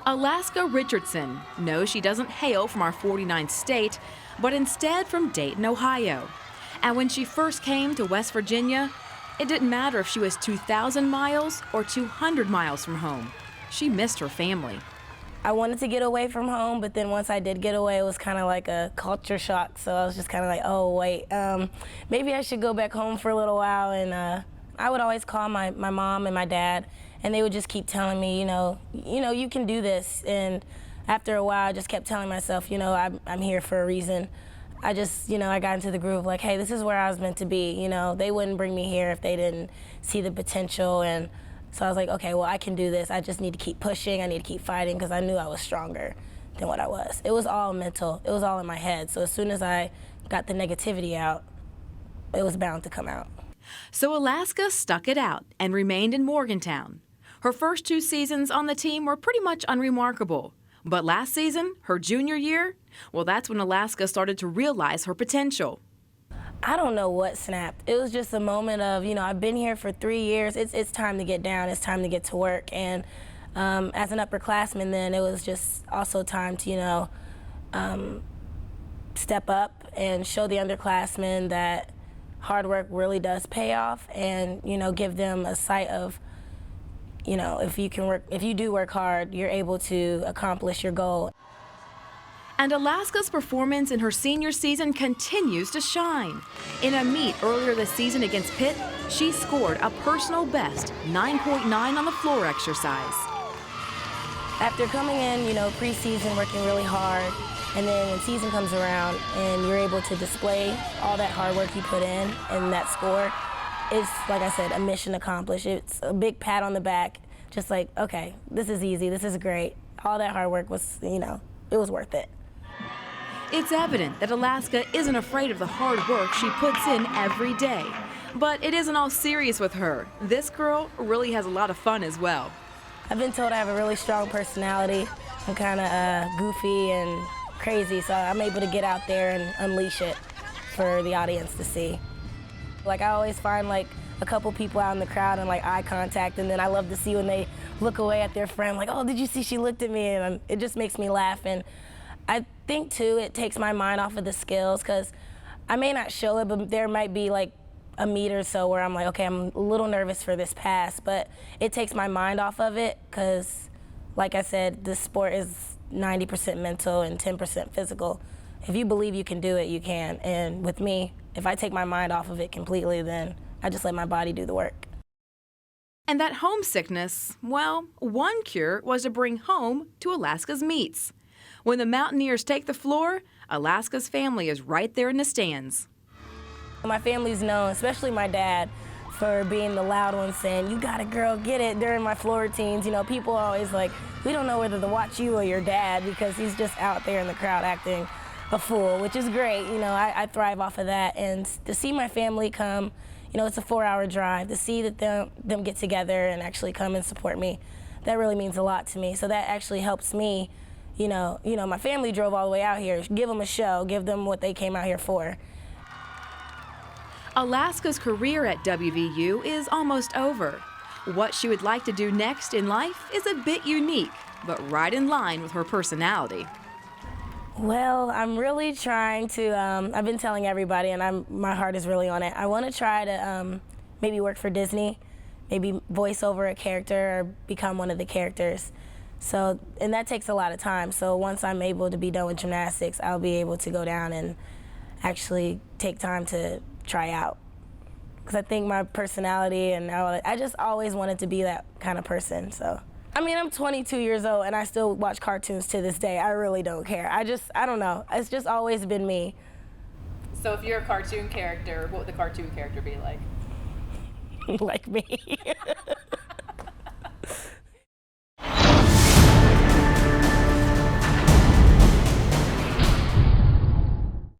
Alaska Richardson knows she doesn't hail from our 49th state, but instead from Dayton, Ohio. And when she first came to West Virginia, it didn't matter if she was 2,000 miles or 200 miles from home. She missed her family. I wanted to get away from home, but then once I did get away, it was kind of like a culture shock. So I was just kind of like, oh, wait, maybe I should go back home for a little while. And I would always call my mom and my dad, and they would just keep telling me, you can do this. And after a while, I just kept telling myself, I'm here for a reason. I just, I got into the groove like, hey, this is where I was meant to be. They wouldn't bring me here if they didn't see the potential. And so I was like, okay, well, I can do this. I just need to keep pushing. I need to keep fighting because I knew I was stronger than what I was. It was all mental. It was all in my head. So as soon as I got the negativity out, it was bound to come out. So Alaska stuck it out and remained in Morgantown. Her first 2 seasons on the team were pretty much unremarkable. But last season, her junior year, well, that's when Alaska started to realize her potential. I don't know what snapped. It was just a moment of, I've been here for 3 years. It's time to get down. It's time to get to work. And as an upperclassman then, it was just also time to, step up and show the underclassmen that hard work really does pay off and, give them a sight of, if you do work hard, you're able to accomplish your goal. And Alaska's performance in her senior season continues to shine. In a meet earlier this season against Pitt, she scored a personal best 9.9 on the floor exercise. After coming in, preseason, working really hard, and then when season comes around and you're able to display all that hard work you put in and that score, it's, like I said, a mission accomplished. It's a big pat on the back, just like, okay, this is easy, this is great. All that hard work was, it was worth it. It's evident that Alaska isn't afraid of the hard work she puts in every day. But it isn't all serious with her. This girl really has a lot of fun as well. I've been told I have a really strong personality. I'm kind of goofy and crazy, so I'm able to get out there and unleash it for the audience to see. Like, I always find like a couple people out in the crowd and like eye contact, and then I love to see when they look away at their friend like, oh, did you see she looked at me? And it just makes me laugh. And I think too it takes my mind off of the skills, because I may not show it, but there might be like a meet or so where I'm like, okay, I'm a little nervous for this pass, but it takes my mind off of it because, like I said, this sport is 90% mental and 10% physical. If you believe you can do it, you can. And with me, if I take my mind off of it completely, then I just let my body do the work. And that homesickness, well, one cure was to bring home to Alaska's meets. When the Mountaineers take the floor, Alaska's family is right there in the stands. My family's known, especially my dad, for being the loud one saying, you got it, girl, get it, during my floor routines. People are always like, we don't know whether to watch you or your dad because he's just out there in the crowd acting a fool, which is great. I thrive off of that. And to see my family come, it's a 4-hour drive, to see that them get together and actually come and support me, that really means a lot to me. So that actually helps me. My family drove all the way out here. Give them a show, give them what they came out here for. Alaska's career at WVU is almost over. What she would like to do next in life is a bit unique, but right in line with her personality. Well, I'm really trying to, I've been telling everybody, and my heart is really on it. I want to try to maybe work for Disney, maybe voice over a character or become one of the characters. So, and that takes a lot of time. So once I'm able to be done with gymnastics, I'll be able to go down and actually take time to try out. Because I think my personality and I just always wanted to be that kind of person. So, I mean, I'm 22 years old and I still watch cartoons to this day. I really don't care. I don't know. It's just always been me. So if you're a cartoon character, what would the cartoon character be like? Like me.